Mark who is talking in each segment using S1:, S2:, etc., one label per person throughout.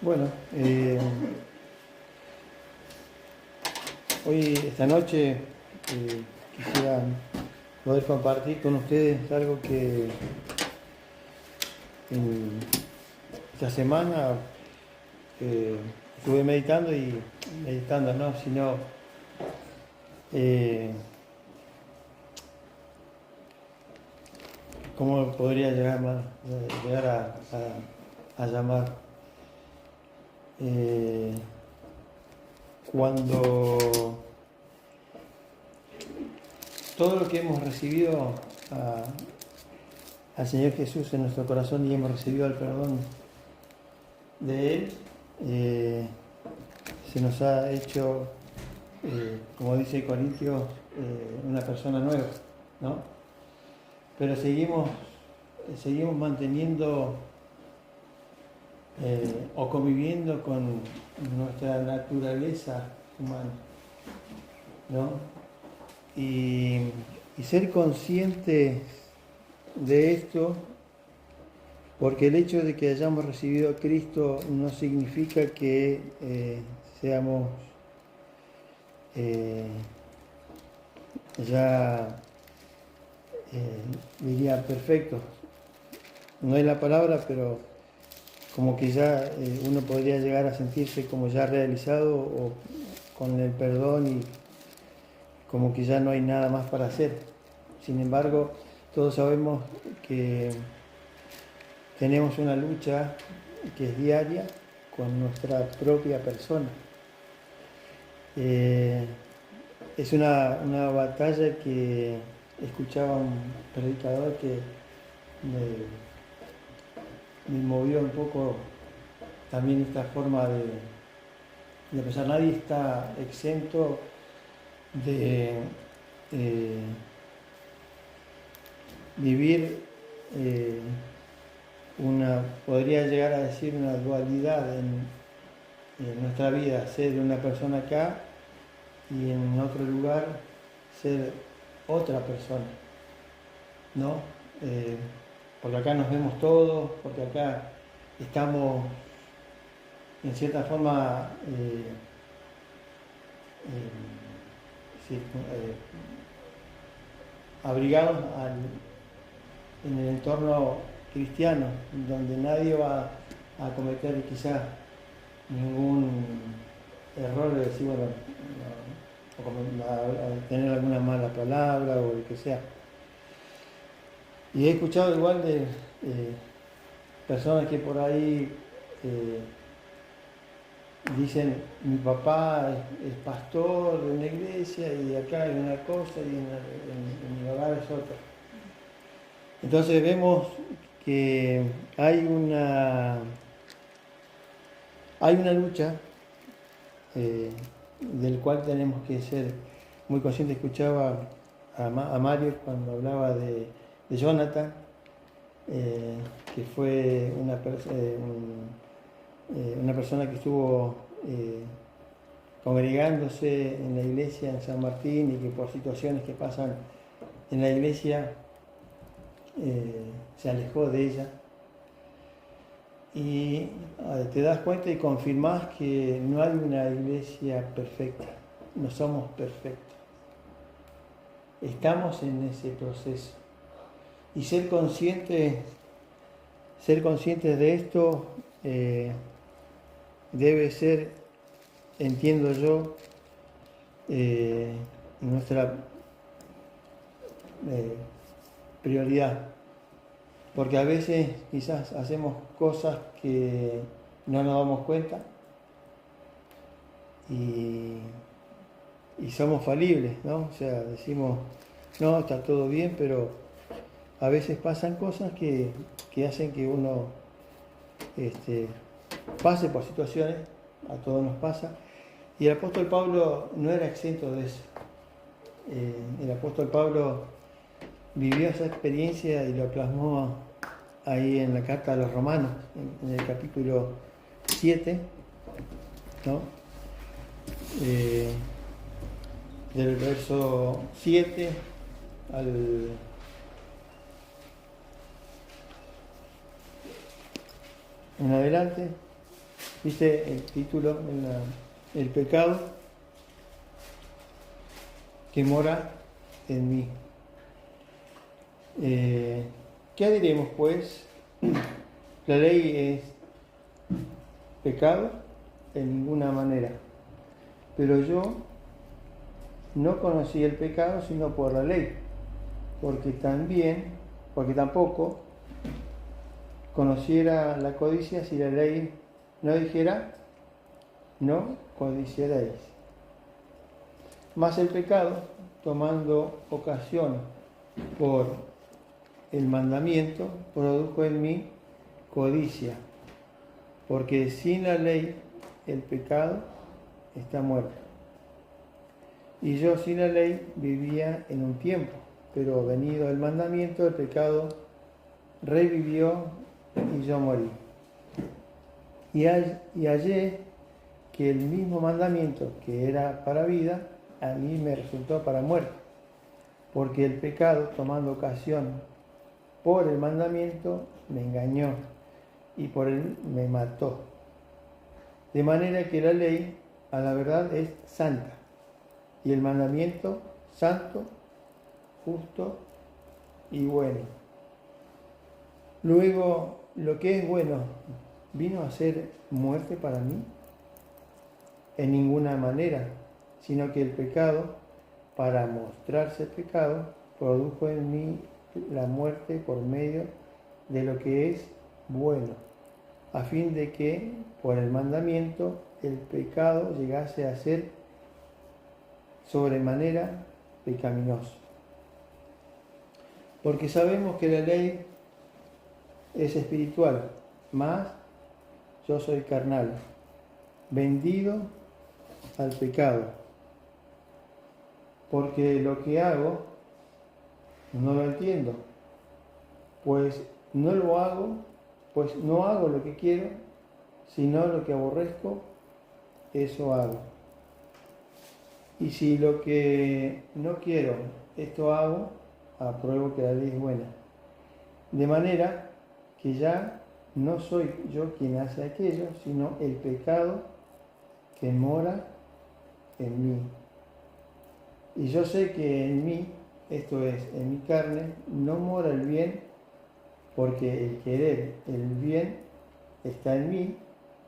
S1: Bueno, hoy, esta noche, quisiera poder compartir con ustedes algo que en esta semana estuve meditando no, sino cómo podría llegar a llamar cuando todo lo que hemos recibido al Señor Jesús en nuestro corazón y hemos recibido el perdón de Él, se nos ha hecho, como dice Corintios, una persona nueva, ¿no? Pero seguimos manteniendo o conviviendo con nuestra naturaleza humana, ¿no? Y ser conscientes de esto, porque el hecho de que hayamos recibido a Cristo no significa que seamos diría perfectos. No es la palabra, pero como que ya uno podría llegar a sentirse como ya realizado o con el perdón y como que ya no hay nada más para hacer. Sin embargo, todos sabemos que tenemos una lucha que es diaria con nuestra propia persona. Es una batalla que escuchaba un predicador que me movió un poco también esta forma de pensar. Nadie está exento de vivir podría llegar a decir una dualidad en nuestra vida, ser una persona acá y en otro lugar ser otra persona, ¿no? Porque acá nos vemos todos, porque acá estamos en cierta forma abrigados en el entorno cristiano, donde nadie va a cometer quizás ningún error de decir, bueno, a tener alguna mala palabra o lo que sea. Y he escuchado igual de personas que por ahí dicen, mi papá es pastor de una iglesia y acá hay una cosa y en mi hogar es otra. Entonces vemos que hay una lucha del cual tenemos que ser muy conscientes. Escuchaba a Mario cuando hablaba de Jonathan, que fue una persona que estuvo congregándose en la iglesia en San Martín y que por situaciones que pasan en la iglesia se alejó de ella. Y te das cuenta y confirmás que no hay una iglesia perfecta, no somos perfectos. Estamos en ese proceso. Y ser conscientes de esto debe ser, entiendo yo, nuestra prioridad. Porque a veces quizás hacemos cosas que no nos damos cuenta y somos falibles, ¿no? O sea, decimos, no, está todo bien, pero a veces pasan cosas que hacen que uno pase por situaciones, a todos nos pasa, y el apóstol Pablo no era exento de eso. El apóstol Pablo vivió esa experiencia y lo plasmó ahí en la carta a los Romanos, en el capítulo 7, ¿no? Del verso 7 en adelante, ¿Viste el título? El pecado que mora en mí. ¿Qué diremos pues? ¿La ley es pecado? En ninguna manera. Pero yo no conocí el pecado sino por la ley, porque tampoco conociera la codicia si la ley no dijera, no codiciaréis. Mas el pecado, tomando ocasión por el mandamiento, produjo en mí codicia, porque sin la ley el pecado está muerto. Y yo sin la ley vivía en un tiempo, pero venido el mandamiento, el pecado revivió y yo morí. Y hallé que el mismo mandamiento que era para vida, a mí me resultó para muerte, porque el pecado, tomando ocasión por el mandamiento, me engañó y por él me mató. De manera que la ley, a la verdad, es santa, y el mandamiento santo, justo y bueno. Luego, lo que es bueno, ¿vino a ser muerte para mí? En ninguna manera, sino que el pecado, para mostrarse pecado, produjo en mí la muerte por medio de lo que es bueno, a fin de que, por el mandamiento, el pecado llegase a ser sobremanera pecaminoso. Porque sabemos que la ley es espiritual, mas yo soy carnal, vendido al pecado, porque lo que hago no lo entiendo, pues no hago lo que quiero, sino lo que aborrezco, eso hago. Y si lo que no quiero, esto hago, apruebo que la ley es buena. De manera que ya no soy yo quien hace aquello, sino el pecado que mora en mí. Y yo sé que en mí, esto es, en mi carne, no mora el bien, porque el querer el bien está en mí,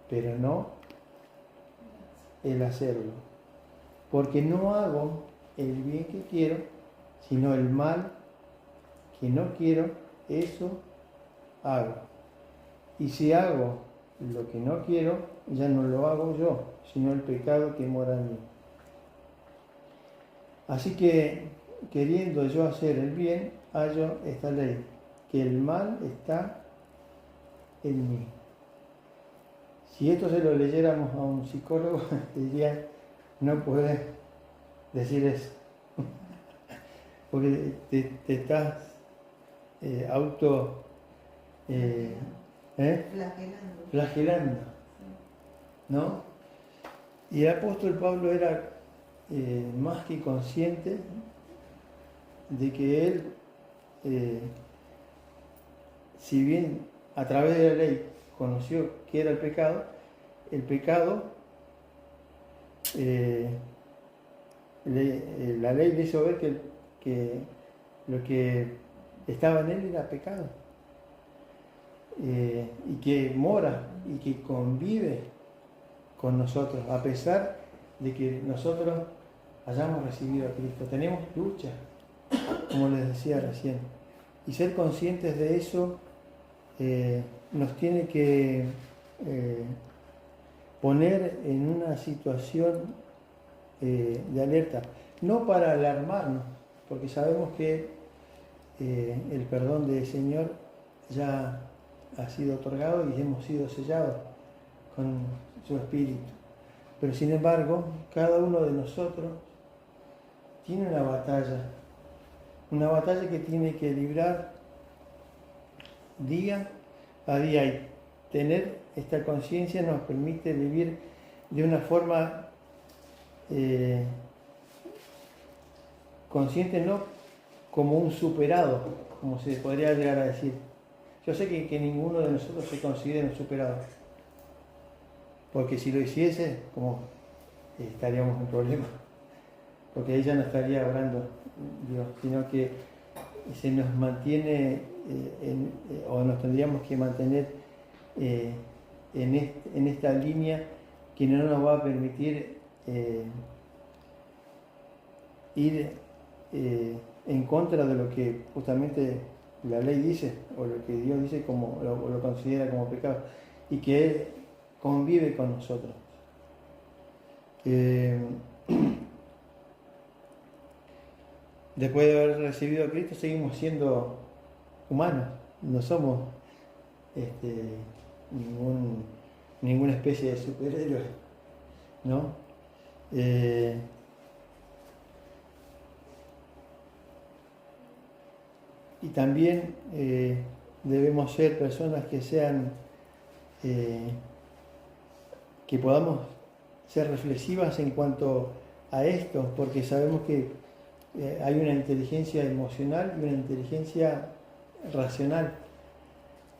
S1: pero no el hacerlo. Porque no hago el bien que quiero, sino el mal que no quiero, eso hago. Y si hago lo que no quiero, ya no lo hago yo, sino el pecado que mora en mí. Así que, queriendo yo hacer el bien, hallo esta ley, que el mal está en mí. Si esto se lo leyéramos a un psicólogo, diría, no puedes decir eso, porque te estás flagelando, ¿no? Y el apóstol Pablo era más que consciente de que él, si bien a través de la ley conoció qué era el pecado, la ley le hizo ver que lo que estaba en él era pecado, y que mora y que convive con nosotros, a pesar de que nosotros hayamos recibido a Cristo. Tenemos lucha, como les decía recién, y ser conscientes de eso nos tiene que poner en una situación de alerta, no para alarmarnos, porque sabemos que el perdón del Señor ya ha sido otorgado y hemos sido sellados con su Espíritu. Pero sin embargo, cada uno de nosotros tiene una batalla que tiene que librar día a día, y tener esta conciencia nos permite vivir de una forma consciente, no como un superado, como se podría llegar a decir. Yo sé que ninguno de nosotros se considera un superado, porque si lo hiciese, como estaríamos en problemas, porque ella no estaría orando Dios, sino que se nos mantiene o nos tendríamos que mantener en esta línea que no nos va a permitir ir en contra de lo que justamente la ley dice o lo que Dios dice como lo considera como pecado y que Él convive con nosotros. Después de haber recibido a Cristo seguimos siendo humanos, no somos ninguna especie de superhéroe, ¿no? Y también debemos ser personas que sean, que podamos ser reflexivas en cuanto a esto, porque sabemos que hay una inteligencia emocional y una inteligencia racional.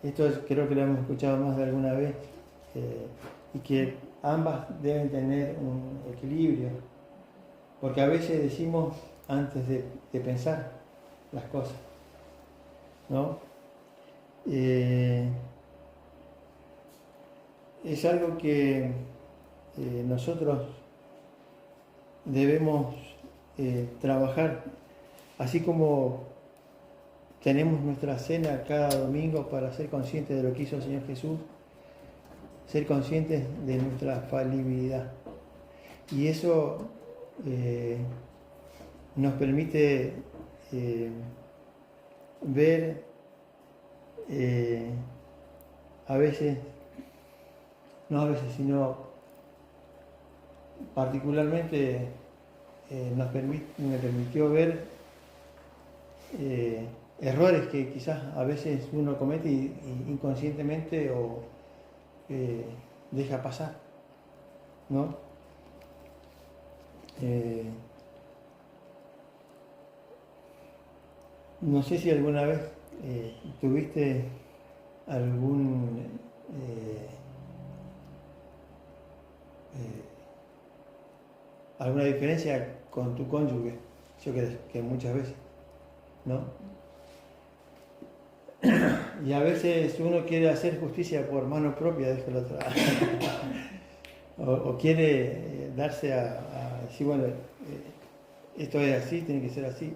S1: Esto creo que lo hemos escuchado más de alguna vez, y que ambas deben tener un equilibrio, porque a veces decimos antes de pensar las cosas, ¿no? Es algo que nosotros debemos trabajar, así como tenemos nuestra cena cada domingo para ser conscientes de lo que hizo el Señor Jesús, ser conscientes de nuestra falibilidad. Y eso nos permite ver a veces, no a veces, sino particularmente me permitió ver errores que quizás a veces uno comete inconscientemente o deja pasar, ¿no? No sé si alguna vez tuviste alguna diferencia con tu cónyuge. Yo creo que muchas veces, ¿no? Y a veces uno quiere hacer justicia por mano propia, déjalo atrás. o quiere darse a decir, bueno, esto es así, tiene que ser así.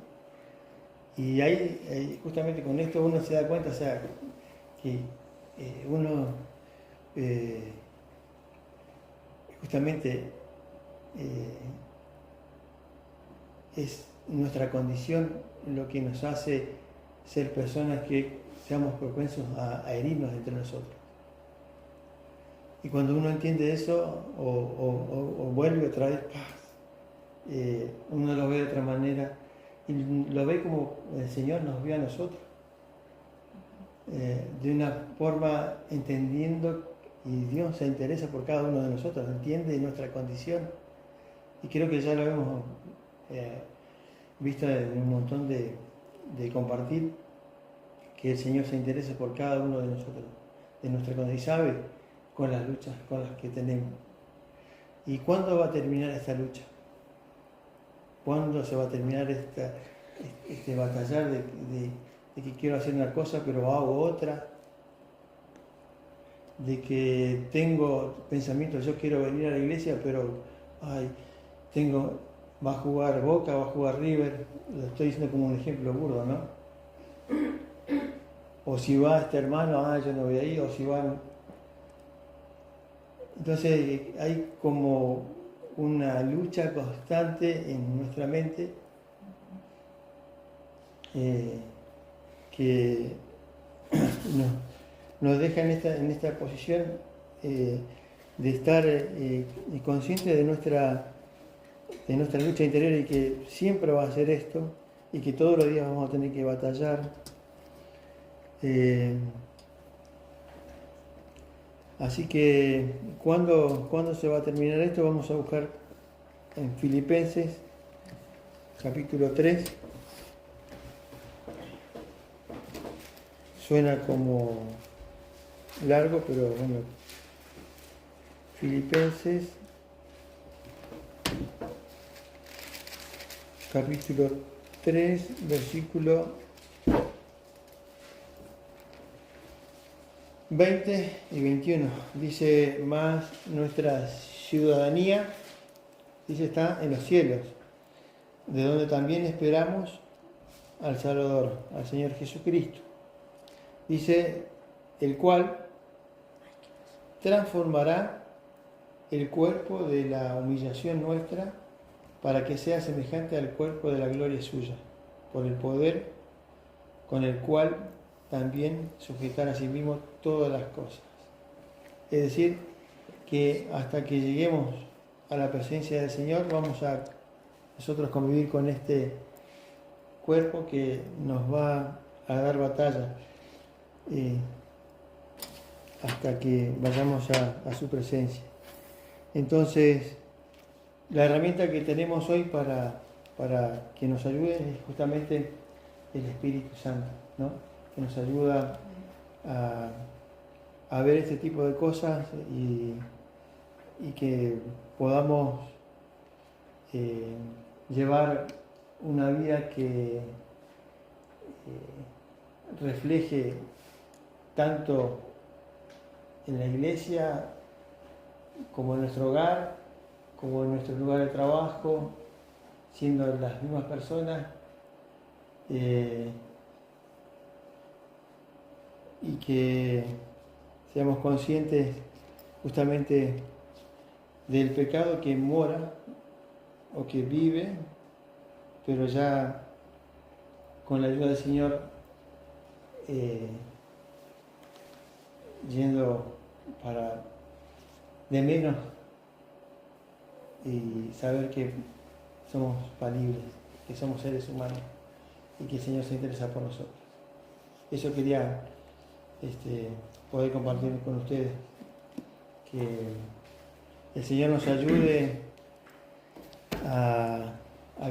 S1: Y ahí justamente con esto uno se da cuenta, o sea, que uno justamente es nuestra condición lo que nos hace ser personas que seamos propensos a herirnos entre nosotros. Y cuando uno entiende eso o vuelve otra vez paz, uno lo ve de otra manera y lo ve como el Señor nos vio a nosotros, de una forma entendiendo, y Dios se interesa por cada uno de nosotros, entiende nuestra condición, y creo que ya lo hemos visto en un montón de compartir, que el Señor se interesa por cada uno de nosotros, de nuestra condición, y sabe con las luchas con las que tenemos. ¿Y cuándo va a terminar esta lucha? ¿Cuándo se va a terminar este batallar de que quiero hacer una cosa pero hago otra? De que tengo pensamientos, yo quiero venir a la iglesia pero va a jugar Boca, va a jugar River, lo estoy diciendo como un ejemplo burdo, ¿no? O si va este hermano, yo no voy ahí, o si van... Entonces hay como una lucha constante en nuestra mente que nos deja en esta posición de estar conscientes de nuestra lucha interior, y que siempre va a ser esto, y que todos los días vamos a tener que batallar. Así que, ¿cuándo se va a terminar esto? Vamos a buscar en Filipenses, capítulo 3. Suena como largo, pero bueno, Filipenses capítulo 3, versículo 20 y 21. Dice, más nuestra ciudadanía, dice, está en los cielos, de donde también esperamos al Salvador, al Señor Jesucristo. Dice, el cual transformará el cuerpo de la humillación nuestra para que sea semejante al cuerpo de la gloria suya, por el poder con el cual también sujetar a sí mismo todas las cosas. Es decir, que hasta que lleguemos a la presencia del Señor vamos a nosotros convivir con este cuerpo que nos va a dar batalla hasta que vayamos a su presencia. Entonces, la herramienta que tenemos hoy para que nos ayude es justamente el Espíritu Santo, ¿no? Que nos ayuda a ver este tipo de cosas y que podamos llevar una vida que refleje tanto en la iglesia como en nuestro hogar, como en nuestro lugar de trabajo, siendo las mismas personas, y que seamos conscientes justamente del pecado que mora o que vive, pero ya con la ayuda del Señor yendo para de menos y saber que somos falibles, que somos seres humanos y que el Señor se interesa por nosotros. Eso quería poder compartir con ustedes, que el Señor nos ayude a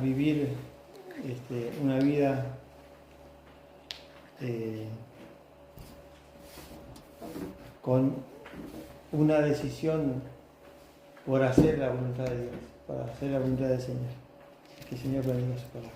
S1: vivir una vida con una decisión por hacer la voluntad de Dios, para hacer la voluntad del Señor. Que el Señor bendiga su palabra.